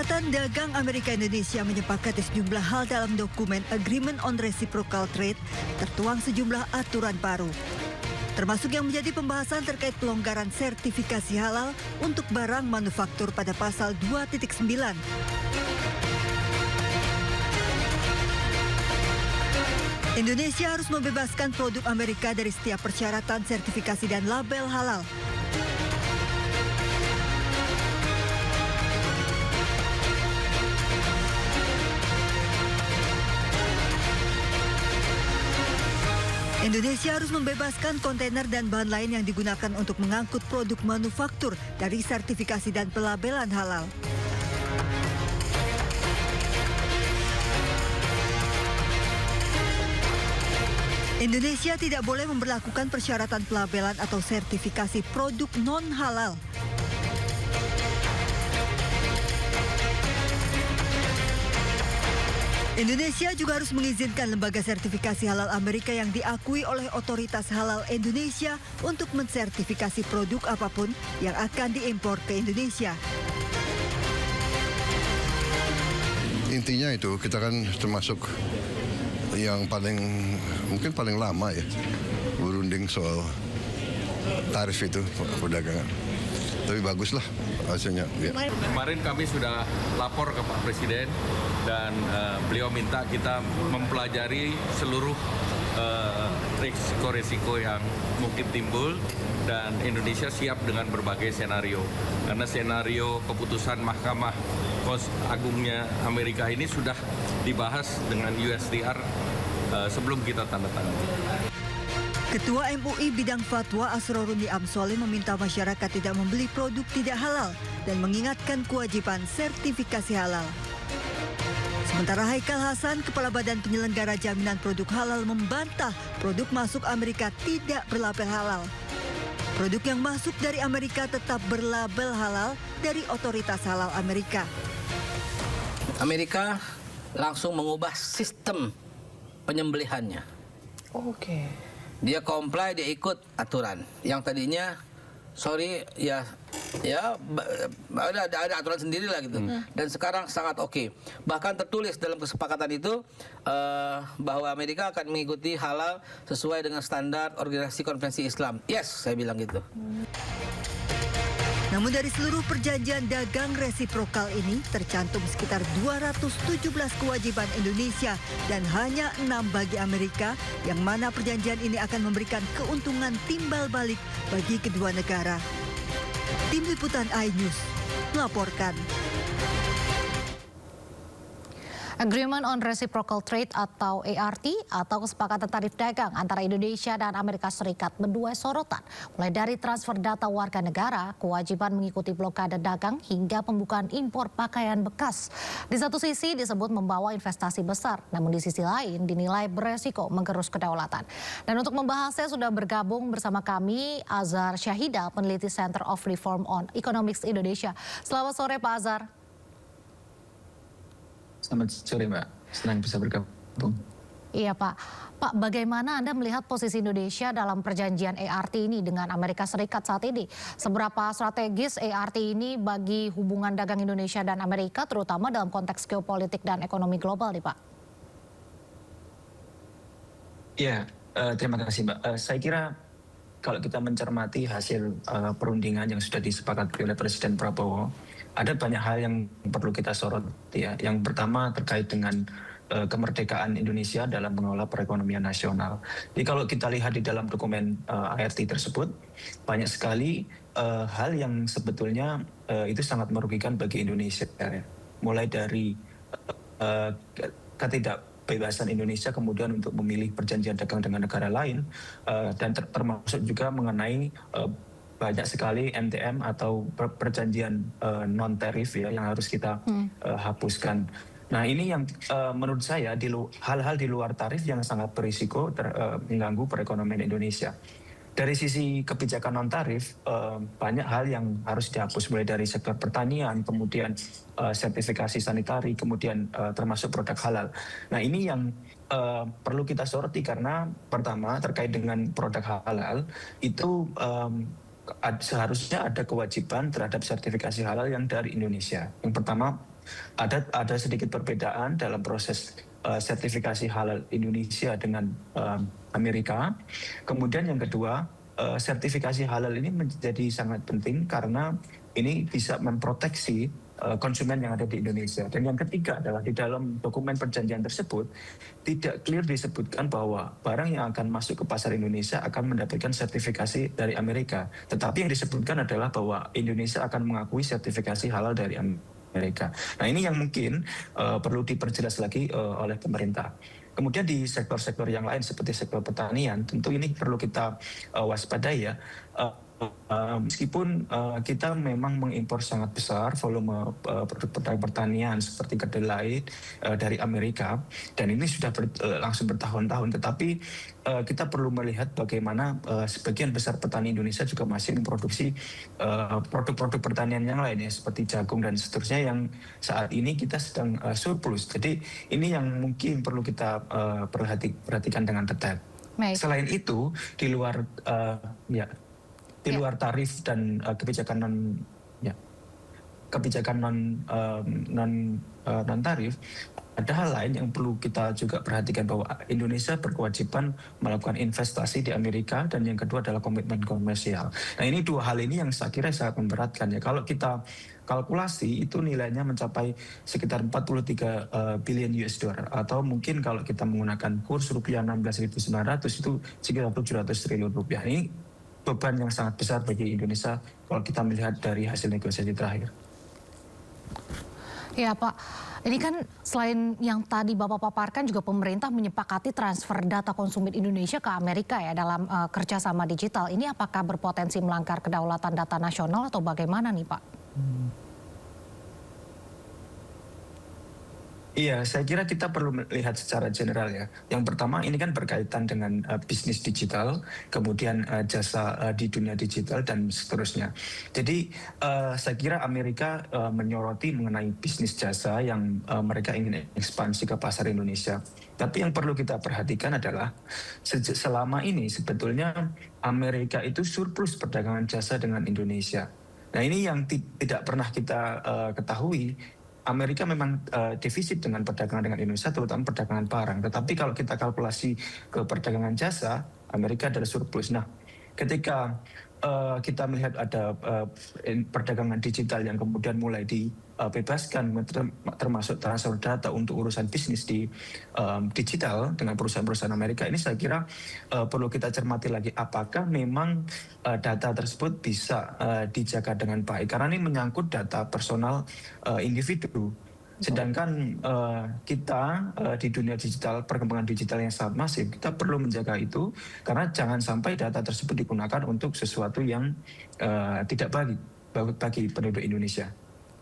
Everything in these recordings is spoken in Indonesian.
Perserikatan Dagang Amerika Indonesia menyepakati sejumlah hal dalam dokumen Agreement on Reciprocal Trade, tertuang sejumlah aturan baru. Termasuk yang menjadi pembahasan terkait pelonggaran sertifikasi halal untuk barang manufaktur pada pasal 2.9. Indonesia harus membebaskan produk Amerika dari setiap persyaratan sertifikasi dan label halal. Indonesia harus membebaskan kontainer dan bahan lain yang digunakan untuk mengangkut produk manufaktur dari sertifikasi dan pelabelan halal. Indonesia tidak boleh memberlakukan persyaratan pelabelan atau sertifikasi produk non-halal. Indonesia juga harus mengizinkan lembaga sertifikasi halal Amerika yang diakui oleh otoritas halal Indonesia untuk mensertifikasi produk apapun yang akan diimpor ke Indonesia. Intinya itu kita kan termasuk yang mungkin paling lama ya berunding soal tarif itu perdagangan. Tapi baguslah hasilnya. Ya. Kemarin kami sudah lapor ke Pak Presiden dan beliau minta kita mempelajari seluruh risiko-risiko yang mungkin timbul dan Indonesia siap dengan berbagai senario. Karena senario keputusan Mahkamah Agungnya Amerika ini sudah dibahas dengan USTR sebelum kita tanda tangan. Ketua MUI bidang fatwa Asroruni Amsoli meminta masyarakat tidak membeli produk tidak halal dan mengingatkan kewajiban sertifikasi halal. Sementara Haikal Hasan, Kepala Badan Penyelenggara Jaminan Produk Halal membantah produk masuk Amerika tidak berlabel halal. Produk yang masuk dari Amerika tetap berlabel halal dari otoritas halal Amerika. Amerika langsung mengubah sistem penyembelihannya. Oke. Dia comply, dia ikut aturan. Yang tadinya, ada aturan sendiri lah gitu. Dan sekarang sangat oke. Bahkan tertulis dalam kesepakatan itu bahwa Amerika akan mengikuti halal sesuai dengan standar Organisasi Konferensi Islam. Yes, saya bilang gitu. Namun dari seluruh perjanjian dagang resiprokal ini tercantum sekitar 217 kewajiban Indonesia dan hanya 6 bagi Amerika, yang mana perjanjian ini akan memberikan keuntungan timbal balik bagi kedua negara. Tim Liputan iNews melaporkan. Agreement on Reciprocal Trade atau ART atau kesepakatan tarif dagang antara Indonesia dan Amerika Serikat menuai sorotan, mulai dari transfer data warga negara, kewajiban mengikuti blokade dagang hingga pembukaan impor pakaian bekas. Di satu sisi disebut membawa investasi besar, namun di sisi lain dinilai beresiko menggerus kedaulatan. Dan untuk membahasnya sudah bergabung bersama kami Azhar Syahida, peneliti Center of Reform on Economics Indonesia. Selamat sore Pak Azhar. Selamat sore Mbak, senang bisa bergabung. Iya Pak. Pak, bagaimana Anda melihat posisi Indonesia dalam perjanjian ART ini dengan Amerika Serikat saat ini? Seberapa strategis ART ini bagi hubungan dagang Indonesia dan Amerika, terutama dalam konteks geopolitik dan ekonomi global nih Pak? Ya, terima kasih Mbak. Saya kira kalau kita mencermati hasil perundingan yang sudah disepakati oleh Presiden Prabowo, ada banyak hal yang perlu kita soroti ya. Yang pertama terkait dengan kemerdekaan Indonesia dalam mengelola perekonomian nasional. Jadi kalau kita lihat di dalam dokumen ART tersebut, banyak sekali hal yang sebetulnya itu sangat merugikan bagi Indonesia. Ya. Mulai dari ketidakbebasan Indonesia kemudian untuk memilih perjanjian dagang dengan negara lain, dan termasuk juga mengenai banyak sekali MTM atau perjanjian non-tarif ya yang harus kita hapuskan. Nah ini yang menurut saya hal-hal di luar tarif yang sangat berisiko mengganggu perekonomian Indonesia. Dari sisi kebijakan non-tarif, banyak hal yang harus dihapus, mulai dari sektor pertanian, kemudian sertifikasi sanitari, kemudian termasuk produk halal. Nah ini yang perlu kita soroti karena pertama terkait dengan produk halal itu seharusnya ada kewajiban terhadap sertifikasi halal yang dari Indonesia. Yang pertama Ada sedikit perbedaan dalam proses sertifikasi halal Indonesia dengan Amerika. Kemudian yang kedua, sertifikasi halal ini menjadi sangat penting karena ini bisa memproteksi konsumen yang ada di Indonesia. Dan yang ketiga adalah di dalam dokumen perjanjian tersebut tidak clear disebutkan bahwa barang yang akan masuk ke pasar Indonesia akan mendapatkan sertifikasi dari Amerika. Tetapi yang disebutkan adalah bahwa Indonesia akan mengakui sertifikasi halal dari Amerika. Nah, ini yang mungkin perlu diperjelas lagi oleh pemerintah. Kemudian di sektor-sektor yang lain seperti sektor pertanian, tentu ini perlu kita waspadai ya. Meskipun kita memang mengimpor sangat besar volume produk pertanian seperti kedelai dari Amerika, dan ini sudah langsung bertahun-tahun, tetapi kita perlu melihat bagaimana sebagian besar petani Indonesia juga masih memproduksi produk-produk pertanian yang lain ya, seperti jagung dan seterusnya yang saat ini kita sedang surplus. Jadi ini yang mungkin perlu kita perhatikan dengan detail. Selain itu, di luar luar tarif dan kebijakan non tarif, ada hal lain yang perlu kita juga perhatikan bahwa Indonesia berkewajiban melakukan investasi di Amerika, dan yang kedua adalah komitmen komersial. Nah, ini dua hal ini yang saya kira sangat memberatkan ya. Kalau kita kalkulasi itu nilainya mencapai sekitar 43 billion US dollar, atau mungkin kalau kita menggunakan kurs rupiah 16.900 itu sekitar 700 triliun rupiah. Ini beban yang sangat besar bagi Indonesia kalau kita melihat dari hasil negosiasi terakhir. Ya Pak, ini kan selain yang tadi Bapak paparkan juga pemerintah menyepakati transfer data konsumen Indonesia ke Amerika ya dalam kerjasama digital. Ini apakah berpotensi melanggar kedaulatan data nasional atau bagaimana nih Pak? Iya, saya kira kita perlu melihat secara general ya. Yang pertama ini kan berkaitan dengan bisnis digital, kemudian jasa di dunia digital dan seterusnya. Jadi saya kira Amerika menyoroti mengenai bisnis jasa yang mereka ingin ekspansi ke pasar Indonesia. Tapi yang perlu kita perhatikan adalah selama ini sebetulnya Amerika itu surplus perdagangan jasa dengan Indonesia. Nah, ini yang tidak pernah kita ketahui. Amerika memang defisit dengan perdagangan dengan Indonesia, terutama perdagangan barang. Tetapi kalau kita kalkulasi ke perdagangan jasa, Amerika adalah surplus. Nah, ketika kita melihat ada perdagangan digital yang kemudian mulai dibebaskan, termasuk transfer data untuk urusan bisnis di digital dengan perusahaan-perusahaan Amerika, ini saya kira perlu kita cermati lagi apakah memang data tersebut bisa dijaga dengan baik, karena ini menyangkut data personal individu. Sedangkan kita di dunia digital, perkembangan digital yang sangat masif, kita perlu menjaga itu karena jangan sampai data tersebut digunakan untuk sesuatu yang tidak baik bagi penduduk Indonesia.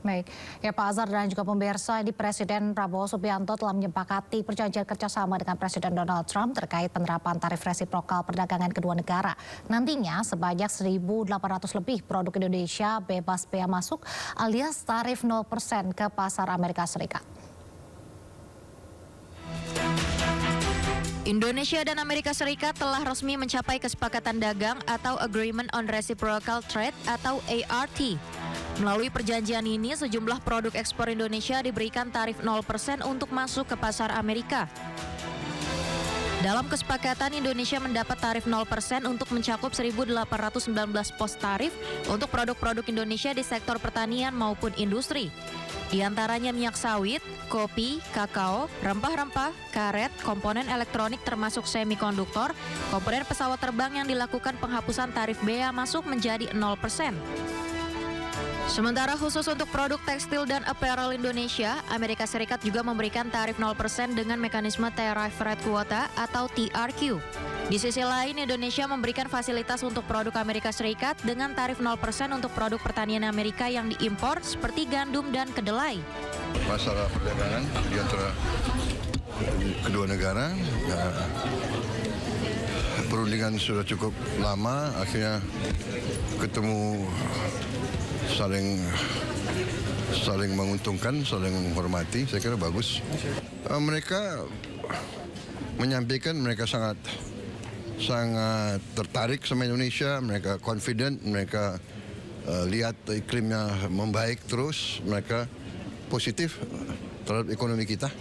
Baik, ya Pak Azhar dan juga pemirsa, ini Presiden Prabowo Subianto telah menyepakati perjanjian kerjasama dengan Presiden Donald Trump terkait penerapan tarif resiprokal perdagangan kedua negara. Nantinya sebanyak 1.800 lebih produk Indonesia bebas bea masuk alias tarif 0% ke pasar Amerika Serikat. Indonesia dan Amerika Serikat telah resmi mencapai kesepakatan dagang atau Agreement on Reciprocal Trade atau ART. Melalui perjanjian ini, sejumlah produk ekspor Indonesia diberikan tarif 0% untuk masuk ke pasar Amerika. Dalam kesepakatan, Indonesia mendapat tarif 0% untuk mencakup 1.819 pos tarif untuk produk-produk Indonesia di sektor pertanian maupun industri. Di antaranya minyak sawit, kopi, kakao, rempah-rempah, karet, komponen elektronik termasuk semikonduktor, komponen pesawat terbang yang dilakukan penghapusan tarif bea masuk menjadi 0%. Sementara khusus untuk produk tekstil dan apparel Indonesia, Amerika Serikat juga memberikan tarif 0% dengan mekanisme Tariff Rate Quota atau TRQ. Di sisi lain, Indonesia memberikan fasilitas untuk produk Amerika Serikat dengan tarif 0% untuk produk pertanian Amerika yang diimpor seperti gandum dan kedelai. Masalah perdagangan di antara kedua negara, ya, perundingan sudah cukup lama, akhirnya ketemu saling menguntungkan, saling menghormati. Saya kira bagus. Mereka menyampaikan mereka sangat tertarik sama Indonesia. Mereka confident, mereka lihat iklimnya membaik terus. Mereka positif terhadap ekonomi kita.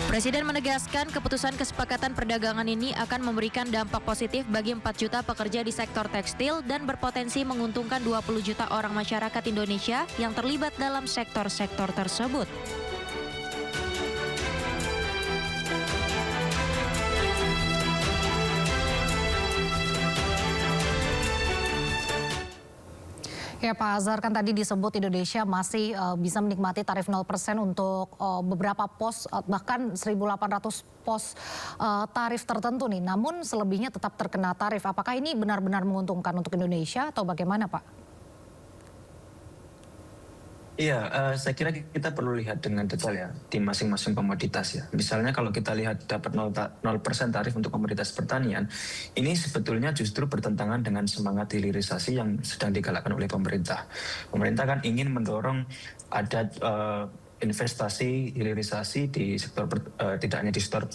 Presiden menegaskan keputusan kesepakatan perdagangan ini akan memberikan dampak positif bagi 4 juta pekerja di sektor tekstil dan berpotensi menguntungkan 20 juta orang masyarakat Indonesia yang terlibat dalam sektor-sektor tersebut. Ya Pak Azhar, kan tadi disebut Indonesia masih bisa menikmati tarif 0% untuk beberapa pos, bahkan 1.800 pos tarif tertentu nih. Namun selebihnya tetap terkena tarif. Apakah ini benar-benar menguntungkan untuk Indonesia atau bagaimana Pak? Iya, saya kira kita perlu lihat dengan detail ya di masing-masing komoditas ya. Misalnya kalau kita lihat dapat 0% tarif untuk komoditas pertanian, ini sebetulnya justru bertentangan dengan semangat hilirisasi yang sedang digalakkan oleh pemerintah. Pemerintah kan ingin mendorong ada investasi hilirisasi di sektor tidak hanya di sektor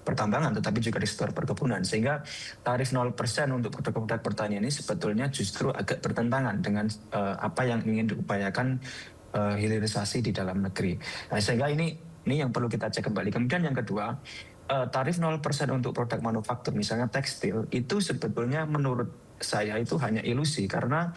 pertambangan tetapi juga di sektor perkebunan, sehingga tarif 0% untuk produk-produk pertanian ini sebetulnya justru agak bertentangan dengan apa yang ingin diupayakan hilirisasi di dalam negeri. Nah, sehingga ini yang perlu kita cek kembali. Kemudian yang kedua, tarif 0% untuk produk manufaktur misalnya tekstil itu sebetulnya menurut saya itu hanya ilusi, karena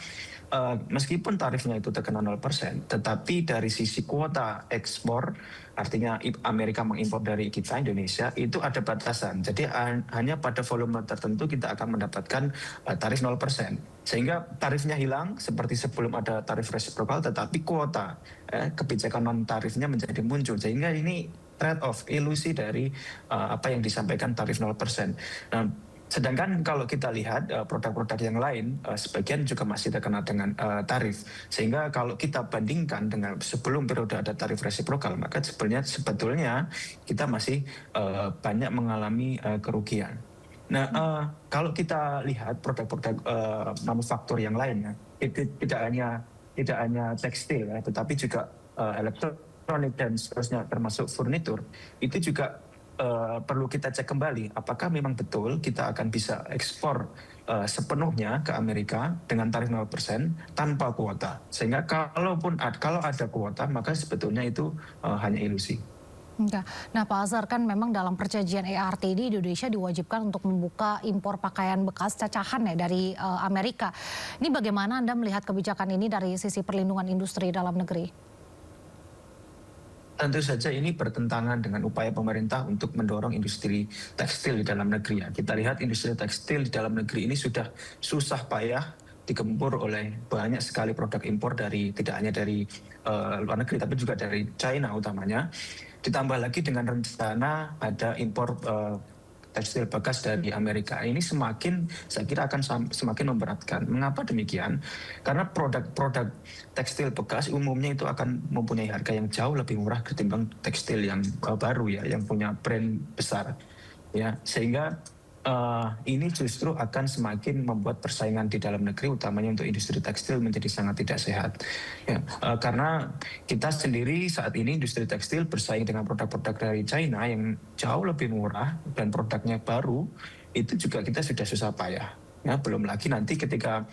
meskipun tarifnya itu terkena 0%, tetapi dari sisi kuota ekspor, artinya Amerika mengimpor dari kita Indonesia, itu ada batasan. Jadi hanya pada volume tertentu kita akan mendapatkan tarif 0%. Sehingga tarifnya hilang seperti sebelum ada tarif resiprokal, tetapi kuota kebijakan non tarifnya menjadi muncul. Sehingga ini trade off, ilusi dari apa yang disampaikan tarif 0%. Nah, sedangkan kalau kita lihat produk-produk yang lain, sebagian juga masih terkena dengan tarif. Sehingga kalau kita bandingkan dengan sebelum periode ada tarif resiprokal, maka sebetulnya kita masih banyak mengalami kerugian. Nah, kalau kita lihat produk-produk manufaktur yang lainnya, itu tidak hanya tekstil, tetapi juga elektronik dan seterusnya, termasuk furnitur, itu juga perlu kita cek kembali apakah memang betul kita akan bisa ekspor sepenuhnya ke Amerika dengan tarif 0% tanpa kuota. Sehingga kalau ada kuota, maka sebetulnya itu hanya ilusi. Nah Pak Azhar, kan memang dalam perjanjian EART ini Indonesia diwajibkan untuk membuka impor pakaian bekas cacahan ya dari Amerika. Ini bagaimana Anda melihat kebijakan ini dari sisi perlindungan industri dalam negeri? Tentu saja ini bertentangan dengan upaya pemerintah untuk mendorong industri tekstil di dalam negeri. Ya. Kita lihat industri tekstil di dalam negeri ini sudah susah payah digempur oleh banyak sekali produk impor tidak hanya dari luar negeri tapi juga dari China utamanya. Ditambah lagi dengan rencana ada impor tekstil bekas dari Amerika. Ini saya kira akan semakin memberatkan. Mengapa demikian? Karena produk tekstil bekas umumnya itu akan mempunyai harga yang jauh lebih murah ketimbang tekstil yang baru ya, yang punya brand besar. Ya, sehingga ini justru akan semakin membuat persaingan di dalam negeri, utamanya untuk industri tekstil, menjadi sangat tidak sehat. Ya, karena kita sendiri saat ini industri tekstil bersaing dengan produk-produk dari China yang jauh lebih murah dan produknya baru, itu juga kita sudah susah payah. Ya, belum lagi nanti ketika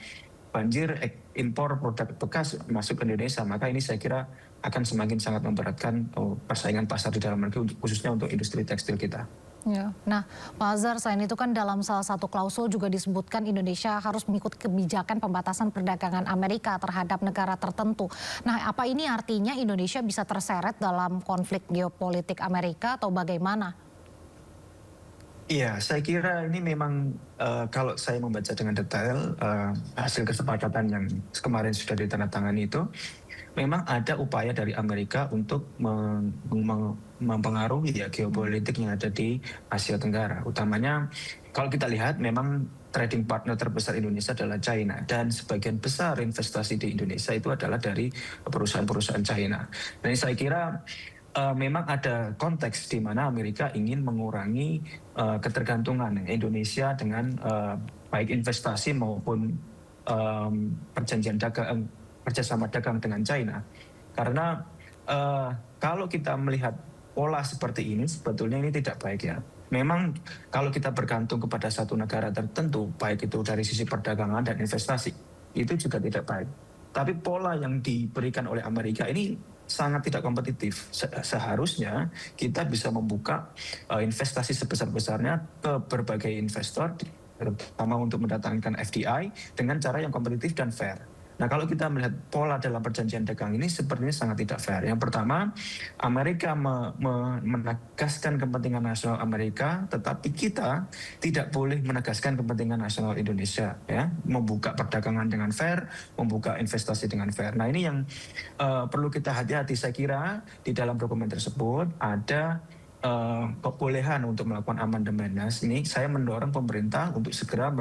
banjir impor produk bekas masuk ke Indonesia, maka ini saya kira akan semakin sangat memberatkan persaingan pasar di dalam negeri, khususnya untuk industri tekstil kita. Ya. Nah, Pak Azhar, selain itu kan dalam salah satu klausul juga disebutkan Indonesia harus mengikuti kebijakan pembatasan perdagangan Amerika terhadap negara tertentu. Nah, apa ini artinya Indonesia bisa terseret dalam konflik geopolitik Amerika atau bagaimana? Iya, saya kira ini memang kalau saya membaca dengan detail hasil kesepakatan yang kemarin sudah ditandatangani itu, memang ada upaya dari Amerika untuk mempengaruhi ya geopolitik yang ada di Asia Tenggara. Utamanya kalau kita lihat memang trading partner terbesar Indonesia adalah China, dan sebagian besar investasi di Indonesia itu adalah dari perusahaan-perusahaan China. Dan saya kira memang ada konteks di mana Amerika ingin mengurangi ketergantungan Indonesia dengan baik investasi maupun kerjasama dagang dengan China. Karena kalau kita melihat pola seperti ini, sebetulnya ini tidak baik ya. Memang kalau kita bergantung kepada satu negara tertentu, baik itu dari sisi perdagangan dan investasi, itu juga tidak baik. Tapi pola yang diberikan oleh Amerika ini sangat tidak kompetitif. Seharusnya kita bisa membuka investasi sebesar-besarnya ke berbagai investor, terutama untuk mendatangkan FDI dengan cara yang kompetitif dan fair. Nah, kalau kita melihat pola dalam perjanjian dagang ini sepertinya sangat tidak fair. Yang pertama, Amerika menegaskan kepentingan nasional Amerika, tetapi kita tidak boleh menegaskan kepentingan nasional Indonesia, ya, membuka perdagangan dengan fair, membuka investasi dengan fair. Nah, ini yang perlu kita hati-hati. Saya kira di dalam dokumen tersebut ada kebolehan untuk melakukan amandemen. Nah, ini saya mendorong pemerintah untuk segera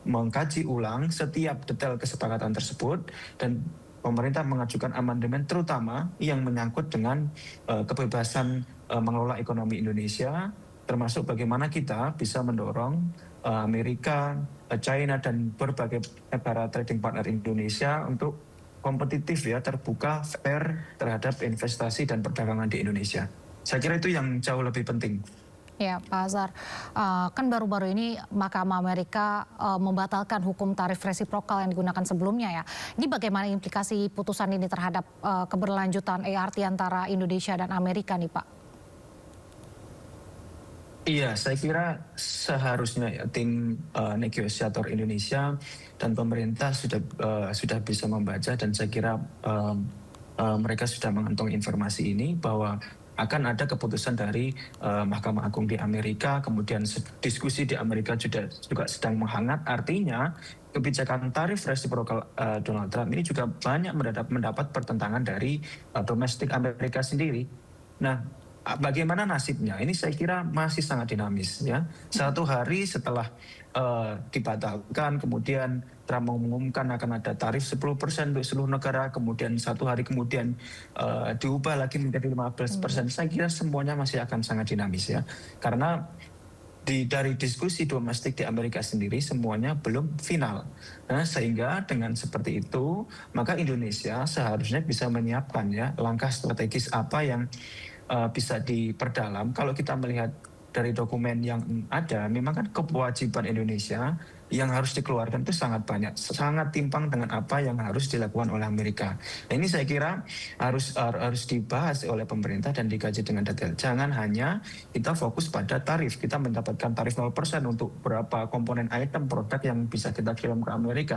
mengkaji ulang setiap detail kesepakatan tersebut dan pemerintah mengajukan amandemen terutama yang menyangkut dengan kebebasan mengelola ekonomi Indonesia, termasuk bagaimana kita bisa mendorong Amerika, China dan berbagai negara trading partner Indonesia untuk kompetitif, ya, terbuka, fair terhadap investasi dan perdagangan di Indonesia. Saya kira itu yang jauh lebih penting. Ya, Pak Azhar, kan baru-baru ini Mahkamah Amerika membatalkan hukum tarif resiprokal yang digunakan sebelumnya, ya. Ini bagaimana implikasi putusan ini terhadap keberlanjutan ART antara Indonesia dan Amerika nih, Pak? Iya, saya kira seharusnya, ya, tim negosiator Indonesia dan pemerintah sudah bisa membaca, dan saya kira mereka sudah mengantongi informasi ini bahwa akan ada keputusan dari Mahkamah Agung di Amerika, kemudian diskusi di Amerika juga sedang menghangat. Artinya kebijakan tarif resiprokal Donald Trump ini juga banyak mendapat pertentangan dari domestik Amerika sendiri. Nah, bagaimana nasibnya? Ini saya kira masih sangat dinamis, ya. Satu hari setelah dibatalkan, kemudian Trump mengumumkan akan ada tarif 10% untuk seluruh negara, kemudian satu hari kemudian diubah lagi menjadi 15%. Saya kira semuanya masih akan sangat dinamis, ya. Karena dari diskusi domestik di Amerika sendiri semuanya belum final. Nah, sehingga dengan seperti itu, maka Indonesia seharusnya bisa menyiapkan, ya, langkah strategis apa yang bisa diperdalam. Kalau kita melihat dari dokumen yang ada, memang kan kewajiban Indonesia yang harus dikeluarkan itu sangat banyak, sangat timpang dengan apa yang harus dilakukan oleh Amerika. Nah, ini saya kira harus dibahas oleh pemerintah dan dikaji dengan detail. Jangan hanya kita fokus pada tarif, kita mendapatkan tarif 0% untuk berapa komponen item produk yang bisa kita kirim ke Amerika.